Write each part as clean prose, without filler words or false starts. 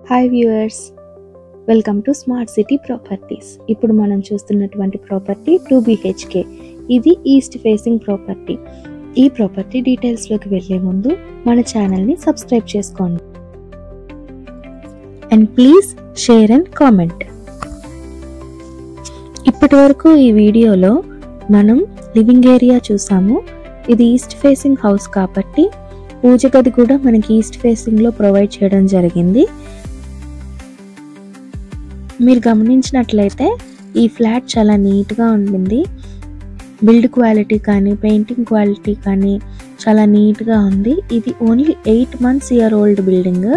Hi viewers, welcome to smart city properties. ఇప్పుడు మనం చూస్తున్నటువంటి ప్రాపర్టీ 2 BHK. ఇది ఈస్ట్ ఫేసింగ్ ప్రాపర్టీ. ఈ ప్రాపర్టీ డీటెయిల్స్లోకి వెళ్ళే ముందు మన ఛానల్ని సబ్స్క్రైబ్ చేసుకోండి and please share and comment. ఇప్పటి వరకు ఈ వీడియోలో మనం లివింగ్ ఏరియా చూసాము. ఇది ఈస్ట్ ఫేసింగ్ హౌస్ కాబట్టి పూజ గది కూడా మనకి ఈస్ట్ ఫేసింగ్లో ప్రొవైడ్ చేయడం జరిగింది. మీరు గమనించినట్లయితే ఈ ఫ్లాట్ చాలా నీట్గా ఉంటుంది. బిల్డ్ క్వాలిటీ కానీ పెయింటింగ్ క్వాలిటీ కానీ చాలా నీట్గా ఉంది. ఇది ఓన్లీ 8 months ఓల్డ్ బిల్డింగ్.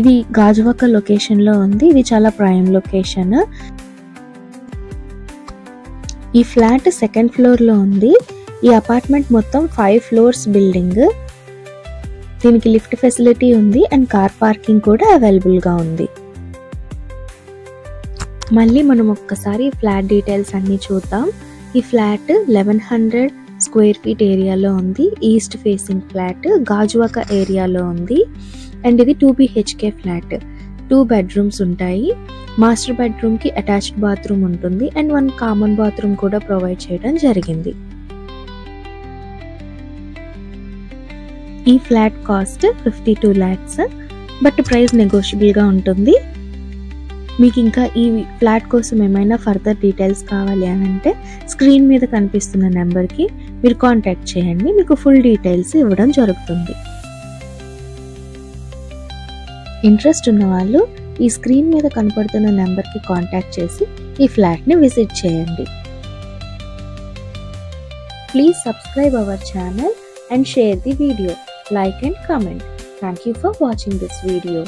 ఇది గాజువాక లొకేషన్లో ఉంది. ఇది చాలా ప్రైమ్ లొకేషన్. ఈ ఫ్లాట్ 2nd ఫ్లోర్లో ఉంది. ఈ అపార్ట్మెంట్ మొత్తం 5 floors బిల్డింగ్. దీనికి లిఫ్ట్ ఫెసిలిటీ ఉంది అండ్ కార్ పార్కింగ్ కూడా అవైలబుల్గా ఉంది. మళ్ళీ మనం ఒక్కసారి ఫ్లాట్ డీటెయిల్స్ అన్నీ చూద్దాం. ఈ ఫ్లాట్ 1100 square feet ఏరియాలో ఉంది. ఈస్ట్ ఫేసింగ్ ఫ్లాట్ గాజువాక ఏరియాలో ఉంది అండ్ ఇది 2 BHK ఫ్లాట్. 2 bedrooms ఉంటాయి. మాస్టర్ బెడ్రూమ్కి అటాచ్డ్ బాత్రూమ్ ఉంటుంది అండ్ 1 కామన్ బాత్రూమ్ కూడా ప్రొవైడ్ చేయడం జరిగింది. ఈ flat cost 52 lakhs, but price నెగోషియబుల్గా ఉంటుంది. మీకు ఇంకా ఈ ఫ్లాట్ కోసం ఏమైనా ఫర్దర్ డీటెయిల్స్ కావాలి అని అంటే స్క్రీన్ మీద కనిపిస్తున్న నెంబర్కి మీరు కాంటాక్ట్ చేయండి. మీకు ఫుల్ డీటెయిల్స్ ఇవ్వడం జరుగుతుంది. ఇంట్రెస్ట్ ఉన్న వాళ్ళు ఈ స్క్రీన్ మీద కనపడుతున్న నెంబర్కి కాంటాక్ట్ చేసి ఈ ఫ్లాట్ని విజిట్ చేయండి. Please subscribe our channel and share the video, like and comment. Thank you for watching this video.